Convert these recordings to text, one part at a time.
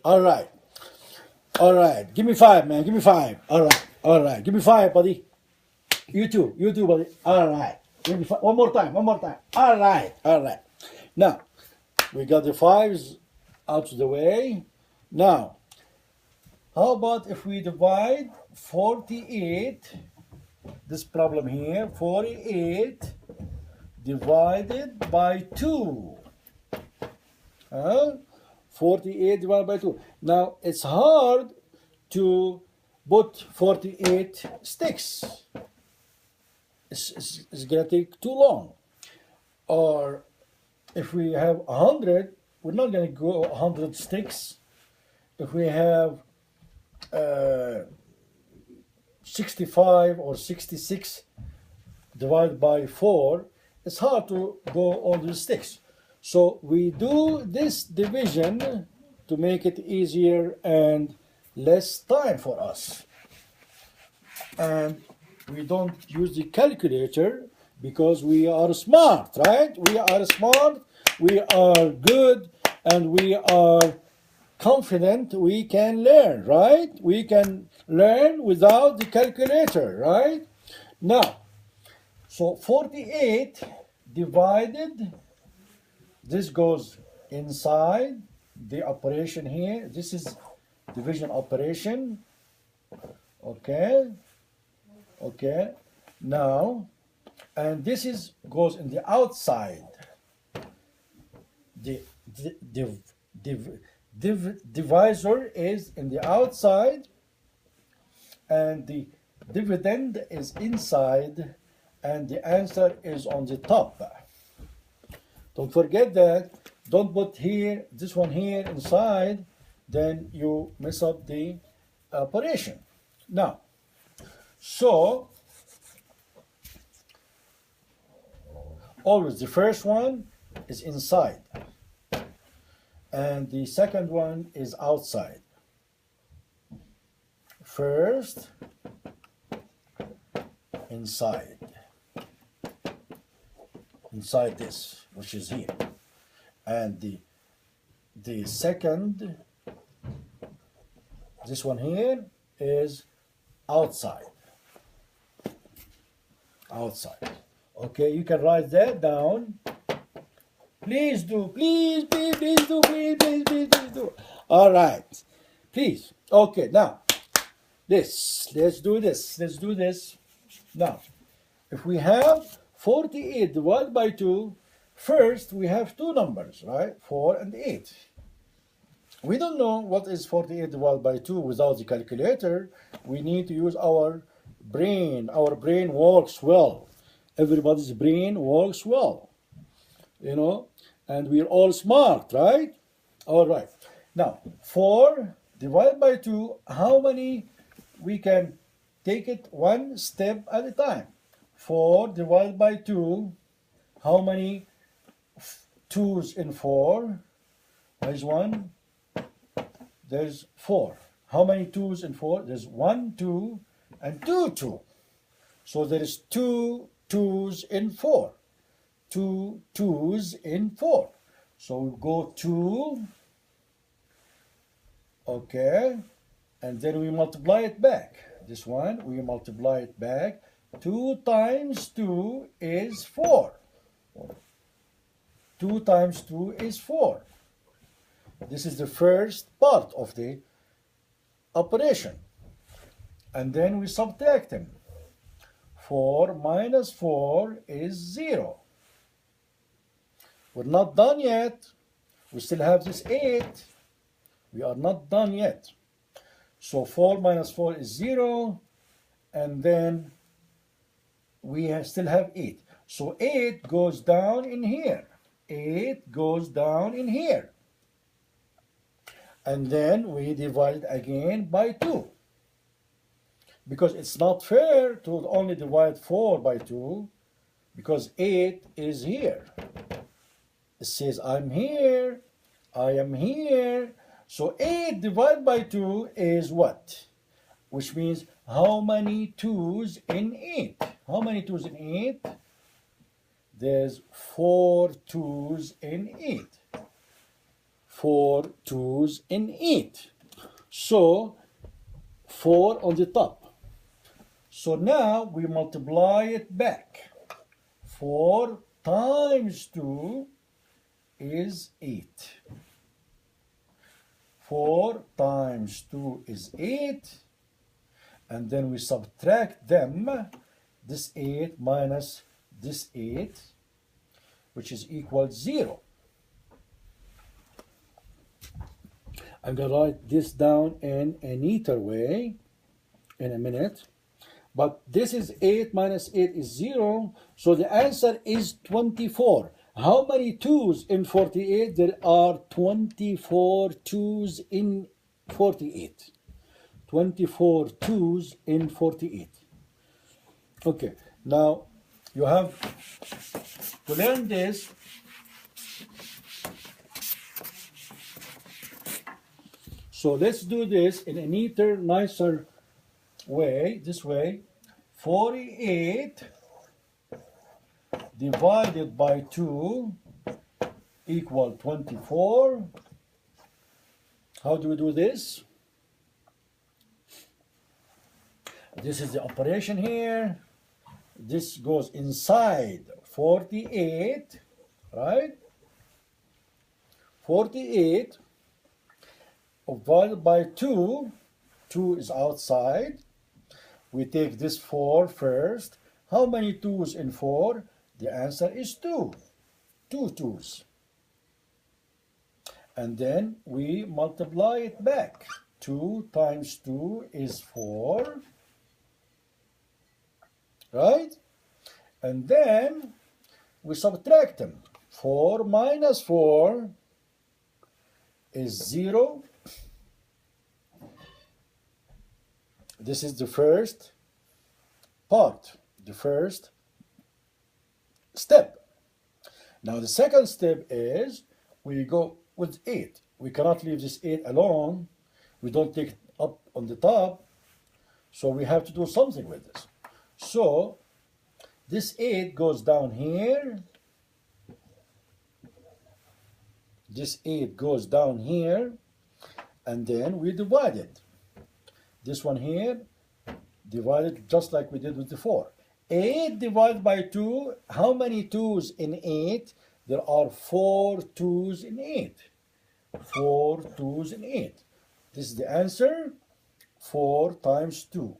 All right. All right. Give me five, man. Give me five. All right. All right. Give me five, buddy. You too. You too, buddy. All right. Give me five. One more time. One more time. All right. All right. Now, we got the fives out of the way. Now, how about if we divide 48, this problem here, 48 divided by 2. Huh? 48 divided by 2. Now, it's hard to put 48 sticks. It's going to take too long. Or if we have 100, we're not going to go 100 sticks. If we have 65 or 66 divided by 4, it's hard to go all the sticks. So we do this division to make it easier and less time for us. And we don't use the calculator because we are smart, right? We are smart, we are good, and we are confident we can learn, right? We can learn without the calculator, right? Now, so 48 divided, this goes inside the operation here. This is division operation. Okay. Okay. Now, and this is goes in the outside. The divisor is in the outside, and the dividend is inside, and the answer is on the top. Don't forget that. Don't put here, this one here inside, then you mess up the operation. Now, so always the first one is inside, and the second one is outside. First, inside this, which is here, and the second, this one here, is outside. Okay, you can write that down. Please do. Please do. All right. Please. Okay, now, let's do this. Now, if we have 48 divided by 2, first we have two numbers, right? 4 and 8. We don't know what is 48 divided by 2 without the calculator. We need to use our brain. Our brain works well. Everybody's brain works well, and we're all smart, right? All right. Now, 4 divided by 2, how many? We can take it one step at a time. 4 divided by 2, how many 2's in 4? There's 1, there's 4. How many 2's in 4? There's 1, 2, and 2, 2. So there is 2 2's in 4. 2 2's in 4. So we go 2, okay, and then we multiply it back. This one, we multiply it back. 2 times 2 is 4. 2 times 2 is 4. This is the first part of the operation. And then we subtract them. 4 minus 4 is 0. We're not done yet. We still have this 8. We are not done yet. So 4 minus 4 is 0. And then we still have 8. So 8 goes down in here. 8 goes down in here. And then we divide again by 2. Because it's not fair to only divide 4 by 2, because 8 is here. It says, I'm here, I am here. So 8 divided by 2 is what? Which means how many 2's in 8? How many 2's in 8? There's 4 2's in 8. 4 2's in 8. So 4 on the top. So now we multiply it back. 4 times 2 is 8. 4 times 2 is 8. And then we subtract them. This 8 minus this 8, which is equal 0. I'm going to write this down in a neater way in a minute. But this is 8 minus 8 is 0. So the answer is 24. How many 2's in 48? There are 24 2's in 48. 24 2's in 48. Okay, now you have to learn this. So let's do this in a neater, nicer way. This way, 48 divided by 2 equal 24. How do we do this? This is the operation here. This goes inside 48, right? 48 divided by 2. 2 is outside. We take this 4 first. How many 2's in 4? The answer is 2. 2 2's. And then we multiply it back. 2 times 2 is 4. Right? And then we subtract them. 4 minus 4 is 0. This is the first part, the first step. Now the second step is we go with 8. We cannot leave this 8 alone. We don't take it up on the top. So we have to do something with this. So this 8 goes down here. This 8 goes down here. And then we divide it. This one here, divided just like we did with the 4. 8 divided by 2, how many 2's in 8? There are 4 2's in 8. 4 2's in 8. This is the answer. 4 times 2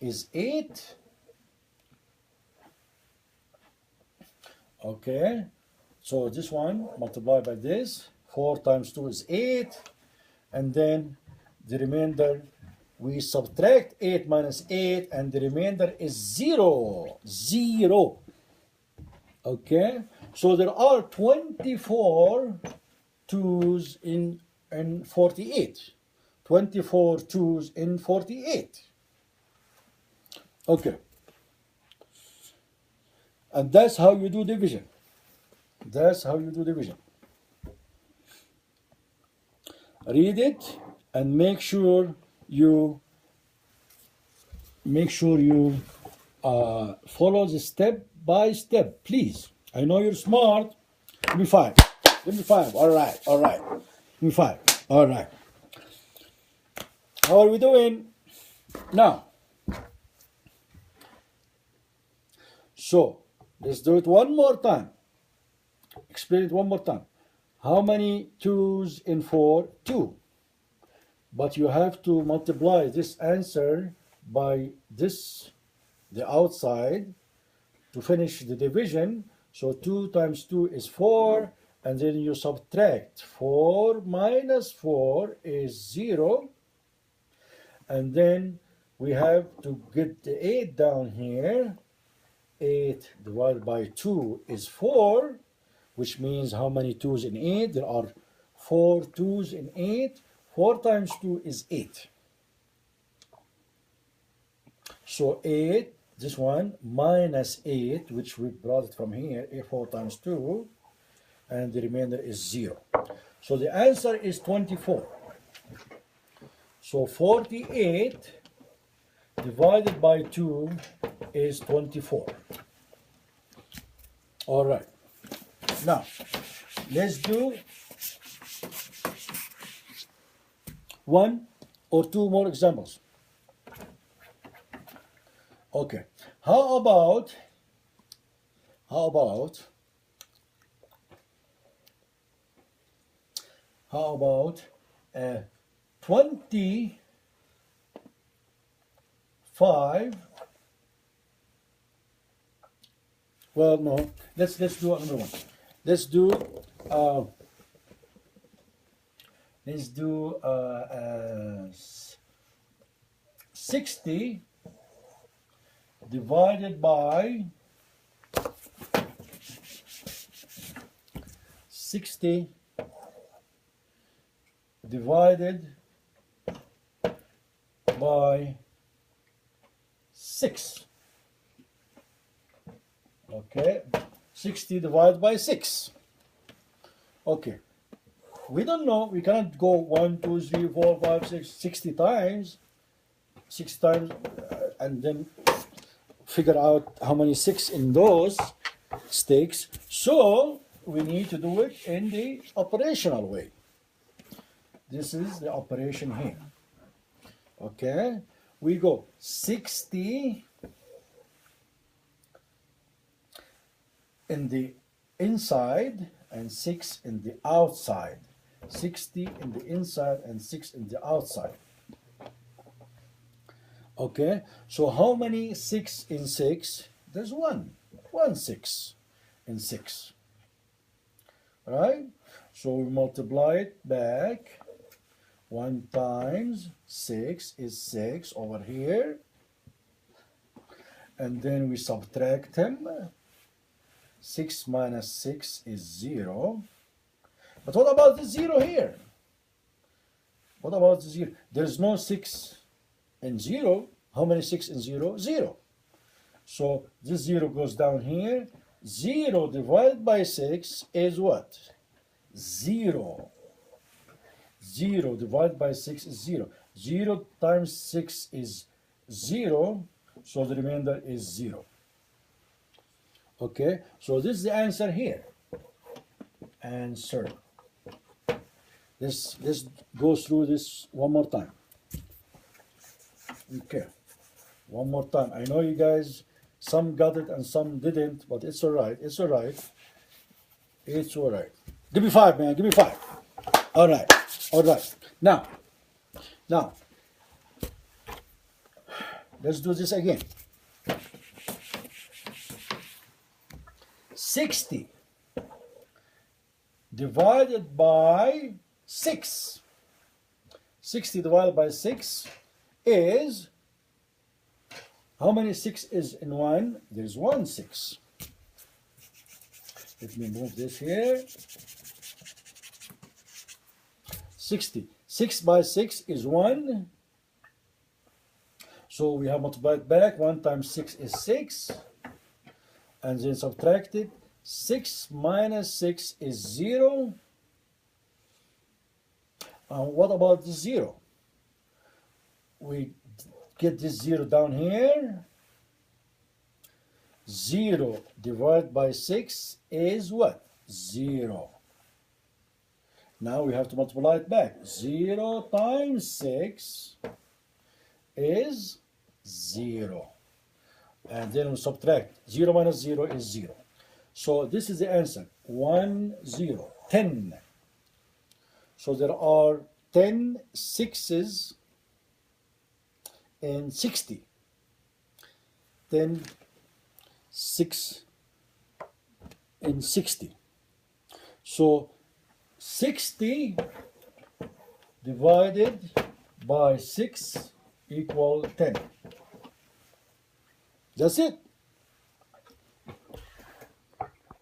is 8. Okay, so this one multiplied by this. 4 times 2 is 8. And then the remainder, we subtract 8 minus 8, and the remainder is 0. 0. Okay, so there are 24 2's in 48. 24 2's in 48. Okay. And that's how you do division. That's how you do division. Read it and make sure you follow the step by step, please. I know you're smart. Give me 5. Give me 5. All right. All right. Give me 5. All right. How are we doing now? So let's do it one more time. Explain it one more time. How many 2's in 4? 2. But you have to multiply this answer by this, the outside, to finish the division. So 2 times 2 is 4. And then you subtract. 4 minus 4 is 0. And then we have to get the 8 down here. 8 divided by 2 is 4, which means how many 2's in 8? There are 4 2's in 8. 4 times 2 is 8. So 8, this one, minus 8, which we brought it from here, 4 times 2, and the remainder is 0. So the answer is 24. So 48 divided by 2 is 24. All right. Now, let's do one or two more examples. Okay. How about 25? Well, no. Let's do another one. Let's do 60 divided by 60 divided by 6. Okay, 60 divided by 6. Okay, we don't know, we cannot go 1, 2, 3, 4, 5, 6, 60 times, 6 times, and then figure out how many 6 in those sticks. So we need to do it in the operational way. This is the operation here. Okay, we go 60 in the inside and 6 in the outside. 60 in the inside and 6 in the outside. Okay, so how many 6 in 6? There's one 6 in 6. Right? So we multiply it back. 1 times 6 is 6 over here. And then we subtract them. 6 minus 6 is 0. But what about the 0 here? What about the 0? There's no 6 in 0. How many 6 in 0? 0. So this 0 goes down here. 0 divided by 6 is what? 0. 0 divided by 6 is 0. 0 times 6 is 0. So the remainder is 0. Okay, so this is the answer here. Answer. Let's go through this one more time. Okay, one more time. I know you guys, some got it and some didn't, but it's all right. It's all right. It's all right. Give me 5, man. Give me 5. All right. All right. Now, let's do this again. 60 divided by 6. 60 divided by 6 is, how many 6 is in 1? There's 1 6. Let me move this here. 60. 6 by 6 is 1. So we have multiplied back. 1 times 6 is 6. And then subtracted. 6 minus 6 is 0. And what about the 0? We get this 0 down here. 0 divided by 6 is what? 0. Now we have to multiply it back. 0 times 6 is 0. And then we subtract. 0 minus 0 is 0. So this is the answer. 1, 0. 10. So there are 10 6s in 60. 10 6 in 60. So 60 divided by 6 equal 10. That's it.